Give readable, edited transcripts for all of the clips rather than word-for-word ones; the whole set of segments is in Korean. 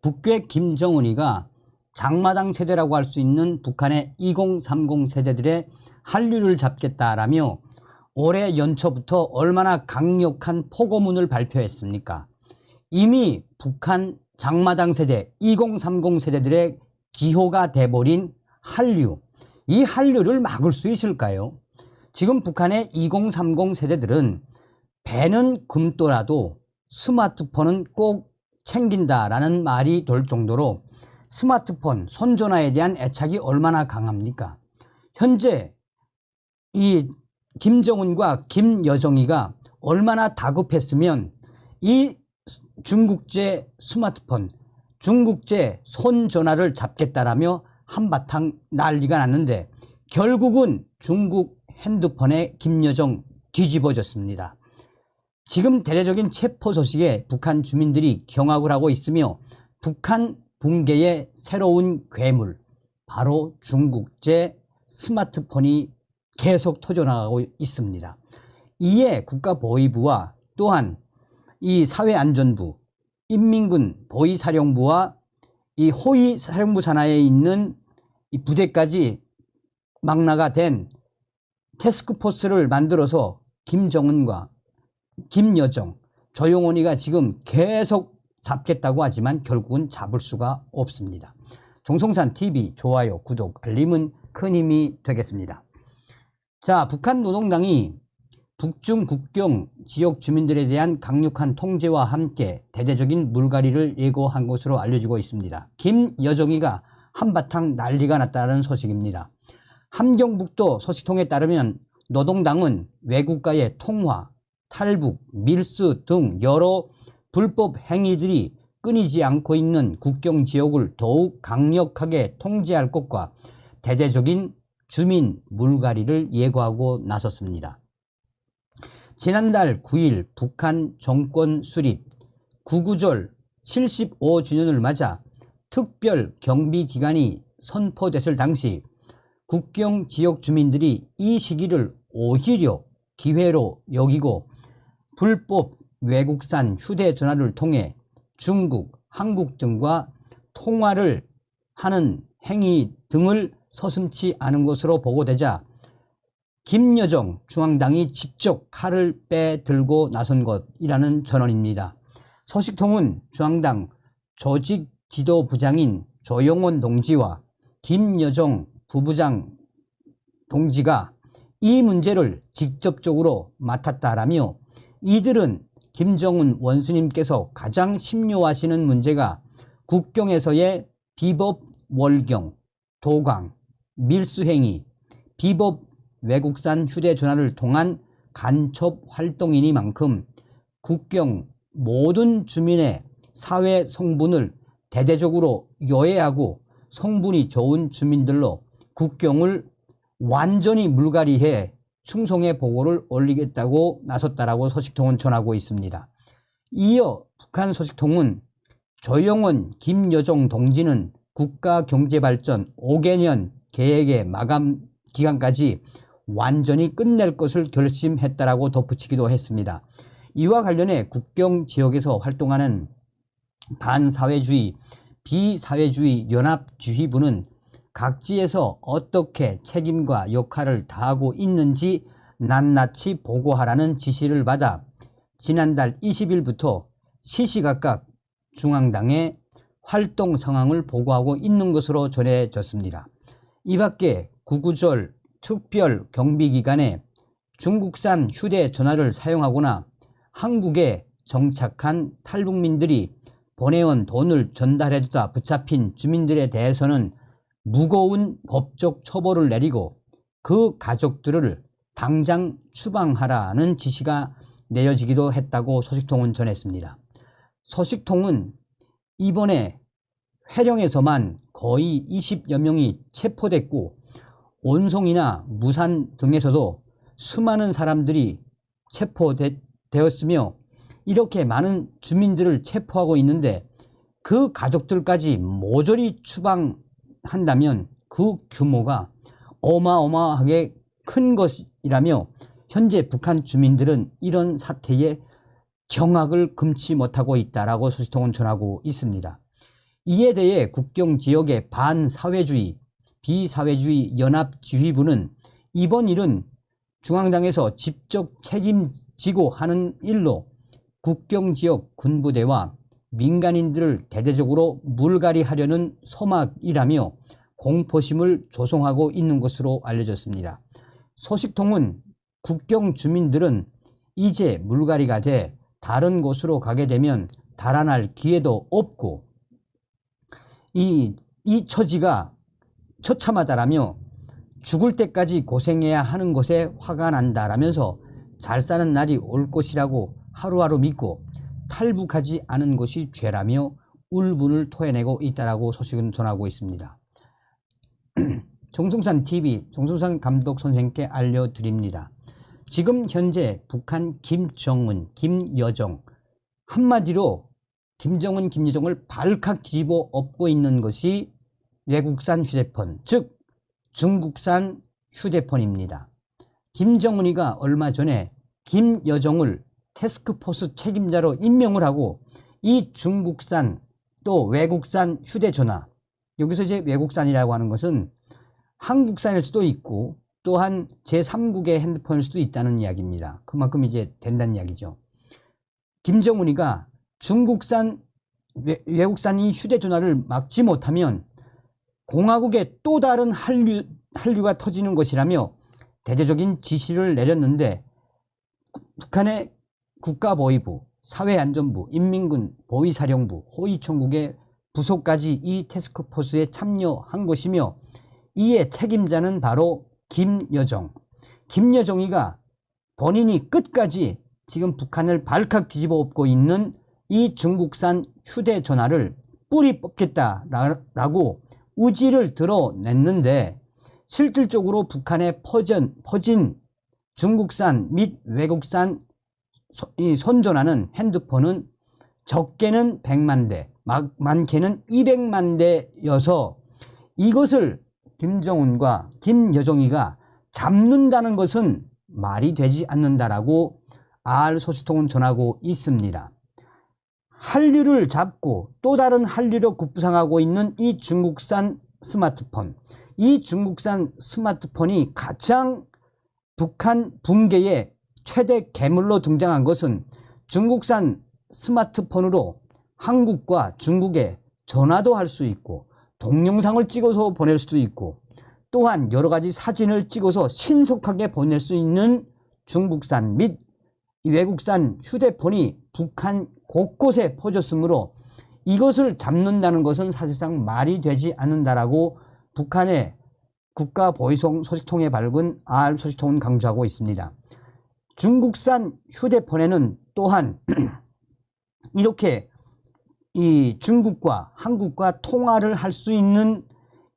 북괴 김정은이가 장마당 세대라고 할 수 있는 북한의 2030 세대들의 한류를 잡겠다라며 올해 연초부터 얼마나 강력한 포고문을 발표했습니까? 이미 북한 장마당 세대, 2030 세대들의 기호가 돼버린 한류, 이 한류를 막을 수 있을까요? 지금 북한의 2030 세대들은 배는 굶더라도 스마트폰은 꼭 챙긴다라는 말이 돌 정도로 스마트폰, 손전화에 대한 애착이 얼마나 강합니까? 현재 이 김정은과 김여정이가 얼마나 다급했으면 이 중국제 스마트폰, 중국제 손전화를 잡겠다라며 한바탕 난리가 났는데 결국은 중국 핸드폰에 김여정 뒤집어졌습니다. 지금 대대적인 체포 소식에 북한 주민들이 경악을 하고 있으며 북한 붕괴의 새로운 괴물, 바로 중국제 스마트폰이 계속 터져나가고 있습니다. 이에 국가보위부와 또한 이 사회안전부, 인민군 보위사령부와 이 호위사령부 산하에 있는 이 부대까지 망라가 된 태스크포스를 만들어서 김정은과 김여정, 조용원이가 지금 계속 잡겠다고 하지만 결국은 잡을 수가 없습니다. 정성산TV 좋아요, 구독, 알림은 큰 힘이 되겠습니다. 자, 북한 노동당이 북중 국경 지역 주민들에 대한 강력한 통제와 함께 대대적인 물갈이를 예고한 것으로 알려지고 있습니다. 김여정이가 한바탕 난리가 났다는 소식입니다. 함경북도 소식통에 따르면 노동당은 외국과의 통화, 탈북, 밀수 등 여러 불법 행위들이 끊이지 않고 있는 국경 지역을 더욱 강력하게 통제할 것과 대대적인 주민 물갈이를 예고하고 나섰습니다. 지난달 9일 북한 정권 수립 9.9절 75주년을 맞아 특별 경비 기간이 선포됐을 당시 국경 지역 주민들이 이 시기를 오히려 기회로 여기고 불법 외국산 휴대전화를 통해 중국, 한국 등과 통화를 하는 행위 등을 서슴지 않은 것으로 보고되자 김여정 중앙당이 직접 칼을 빼들고 나선 것이라는 전언입니다. 소식통은 중앙당 조직지도부장인 조용원 동지와 김여정 부부장 동지가 이 문제를 직접적으로 맡았다라며 이들은 김정은 원수님께서 가장 심려하시는 문제가 국경에서의 비법 월경, 도강, 밀수행위, 비법 외국산 휴대전화를 통한 간첩 활동이니만큼 국경 모든 주민의 사회 성분을 대대적으로 요해하고 성분이 좋은 주민들로 국경을 완전히 물갈이해 충성의 보고를 올리겠다고 나섰다라고 소식통은 전하고 있습니다. 이어 북한 소식통은 조용원, 김여정 동지는 국가경제발전 5개년 계획의 마감 기간까지 완전히 끝낼 것을 결심했다라고 덧붙이기도 했습니다. 이와 관련해 국경 지역에서 활동하는 반사회주의, 비사회주의 연합주의부는 각지에서 어떻게 책임과 역할을 다하고 있는지 낱낱이 보고하라는 지시를 받아 지난달 20일부터 시시각각 중앙당에 활동 상황을 보고하고 있는 것으로 전해졌습니다. 이 밖에 9.9절 특별 경비기간에 중국산 휴대전화를 사용하거나 한국에 정착한 탈북민들이 보내온 돈을 전달해주다 붙잡힌 주민들에 대해서는 무거운 법적 처벌을 내리고 그 가족들을 당장 추방하라는 지시가 내려지기도 했다고 소식통은 전했습니다. 소식통은 이번에 회령에서만 거의 20여 명이 체포됐고 온송이나 무산 등에서도 수많은 사람들이 체포되었으며 이렇게 많은 주민들을 체포하고 있는데 그 가족들까지 모조리 추방한다면 그 규모가 어마어마하게 큰 것이라며 현재 북한 주민들은 이런 사태에 경악을 금치 못하고 있다라고 소식통은 전하고 있습니다. 이에 대해 국경지역의 반사회주의, 비사회주의 연합지휘부는 이번 일은 중앙당에서 직접 책임지고 하는 일로 국경지역 군부대와 민간인들을 대대적으로 물갈이하려는 서막이라며 공포심을 조성하고 있는 것으로 알려졌습니다. 소식통은 국경 주민들은 이제 물갈이가 돼 다른 곳으로 가게 되면 달아날 기회도 없고 이 처지가 처참하다라며 죽을 때까지 고생해야 하는 것에 화가 난다라면서 잘 사는 날이 올 것이라고 하루하루 믿고 탈북하지 않은 것이 죄라며 울분을 토해내고 있다라고 소식은 전하고 있습니다. 정승산 TV 정승산 감독 선생님께 알려드립니다. 지금 현재 북한 김정은, 김여정 한마디로 김정은, 김여정을 발칵 뒤집어 엎고 있는 것이 외국산 휴대폰, 즉 중국산 휴대폰입니다. 김정은이가 얼마 전에 김여정을 태스크포스 책임자로 임명을 하고 이 중국산 또 외국산 휴대전화, 여기서 이제 외국산이라고 하는 것은 한국산일 수도 있고 또한 제3국의 핸드폰일 수도 있다는 이야기입니다. 그만큼 이제 된다는 이야기죠. 김정은이가 중국산, 외국산 이 휴대전화를 막지 못하면 공화국의 또 다른 한류가 터지는 것이라며 대대적인 지시를 내렸는데 북한의 국가보위부, 사회안전부, 인민군, 보위사령부, 호위총국의 부속까지 이 태스크포스에 참여한 것이며 이에 책임자는 바로 김여정. 김여정이가 본인이 끝까지 지금 북한을 발칵 뒤집어 엎고 있는 이 중국산 휴대전화를 뿌리 뽑겠다라고 우지를 드러냈는데 실질적으로 북한에 퍼진 중국산 및 외국산 이 손전화는 핸드폰은 적게는 100만 대, 많게는 200만 대여서 이것을 김정은과 김여정이가 잡는다는 것은 말이 되지 않는다라고 소식통은 전하고 있습니다. 한류를 잡고 또 다른 한류로 급부상하고 있는 이 중국산 스마트폰, 이 중국산 스마트폰이 가장 북한 붕괴의 최대 괴물로 등장한 것은 중국산 스마트폰으로 한국과 중국에 전화도 할 수 있고 동영상을 찍어서 보낼 수도 있고 또한 여러 가지 사진을 찍어서 신속하게 보낼 수 있는 중국산 및 외국산 휴대폰이 북한 곳곳에 퍼졌으므로 이것을 잡는다는 것은 사실상 말이 되지 않는다라고 북한의 국가보위성 소식통에 밝은 소식통은 강조하고 있습니다. 중국산 휴대폰에는 또한 이렇게 이 중국과 한국과 통화를 할 수 있는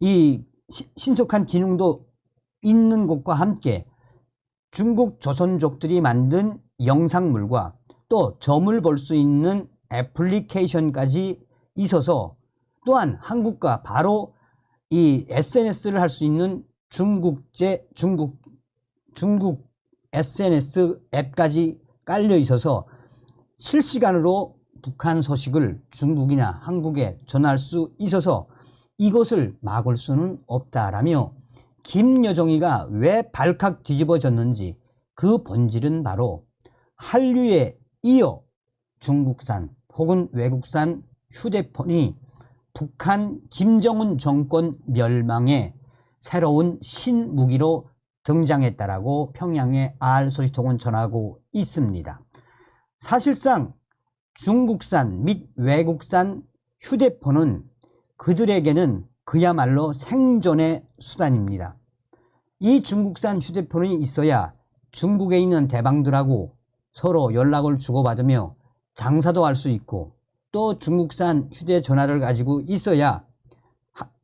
이 신속한 기능도 있는 것과 함께 중국 조선족들이 만든 영상물과 또 점을 볼 수 있는 애플리케이션까지 있어서 또한 한국과 바로 이 SNS를 할 수 있는 중국 SNS 앱까지 깔려 있어서 실시간으로 북한 소식을 중국이나 한국에 전할 수 있어서 이것을 막을 수는 없다라며 김여정이가 왜 발칵 뒤집어졌는지 그 본질은 바로 한류에 이어 중국산 혹은 외국산 휴대폰이 북한 김정은 정권 멸망의 새로운 신무기로 등장했다라고 평양의 소식통은 전하고 있습니다. 사실상 중국산 및 외국산 휴대폰은 그들에게는 그야말로 생존의 수단입니다. 이 중국산 휴대폰이 있어야 중국에 있는 대방들하고 서로 연락을 주고받으며 장사도 할 수 있고 또 중국산 휴대전화를 가지고 있어야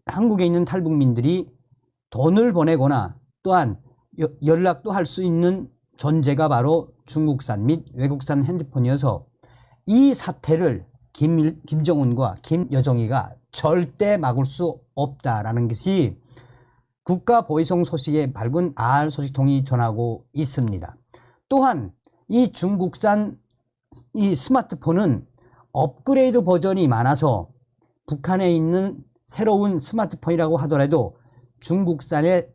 한국에 있는 탈북민들이 돈을 보내거나 또한 연락도 할 수 있는 존재가 바로 중국산 및 외국산 핸드폰이어서 이 사태를 김정은과 김여정이가 절대 막을 수 없다라는 것이 국가보위성 소식에 밝은 소식통이 전하고 있습니다. 또한 이 중국산 이 스마트폰은 업그레이드 버전이 많아서 북한에 있는 새로운 스마트폰이라고 하더라도 중국산의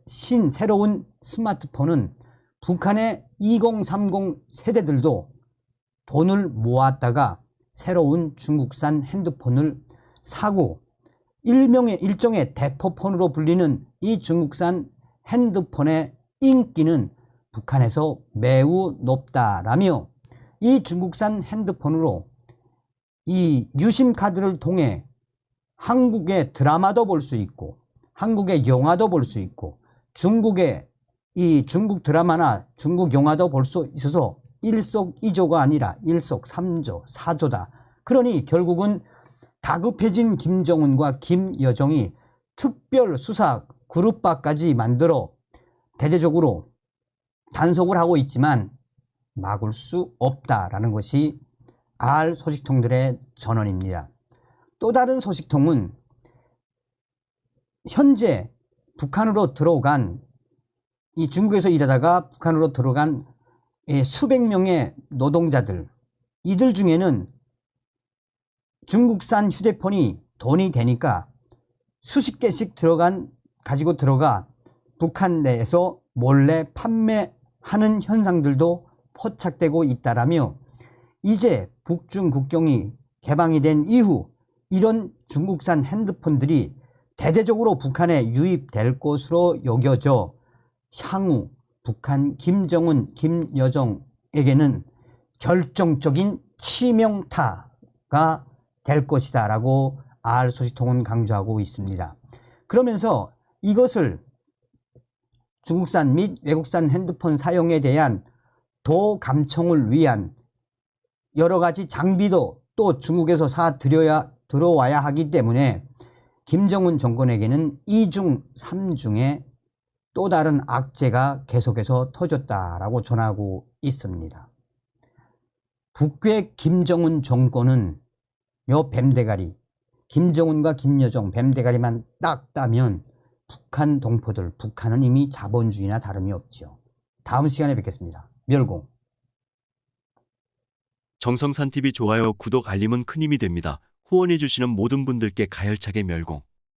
새로운 스마트폰은 북한의 2030 세대들도 돈을 모았다가 새로운 중국산 핸드폰을 사고 일종의 대포폰으로 불리는 이 중국산 핸드폰의 인기는 북한에서 매우 높다라며 이 중국산 핸드폰으로 이 유심카드를 통해 한국의 드라마도 볼 수 있고 한국의 영화도 볼 수 있고 중국의 이 중국 드라마나 중국 영화도 볼 수 있어서 일석이조가 아니라 일석삼조, 사조다. 그러니 결국은 다급해진 김정은과 김여정이 특별 수사 그룹바까지 만들어 대대적으로 단속을 하고 있지만 막을 수 없다라는 것이 알 소식통들의 전언입니다. 또 다른 소식통은 현재 북한으로 들어간 이 중국에서 일하다가 북한으로 들어간 수백 명의 노동자들, 이들 중에는 중국산 휴대폰이 돈이 되니까 수십 개씩 가지고 들어가 북한 내에서 몰래 판매하는 현상들도 포착되고 있다라며 이제 북중 국경이 개방이 된 이후 이런 중국산 핸드폰들이 대대적으로 북한에 유입될 것으로 여겨져 향후 북한 김정은, 김여정에게는 결정적인 치명타가 될 것이다 라고 알 소식통은 강조하고 있습니다. 그러면서 이것을 중국산 및 외국산 핸드폰 사용에 대한 도감청을 위한 여러 가지 장비도 또 중국에서 들어와야 하기 때문에 김정은 정권에게는 2중, 3중의 또 다른 악재가 계속해서 터졌다라고 전하고 있습니다. 북괴 김정은 정권은 요 뱀대가리, 김정은과 김여정 뱀대가리만 딱 따면 북한 동포들, 북한은 이미 자본주의나 다름이 없죠. 다음 시간에 뵙겠습니다. 멸공. 정성산TV 좋아요, 구독, 알림은 큰 힘이 됩니다. 후원해주시는 모든 분들께 가열차게 멸공.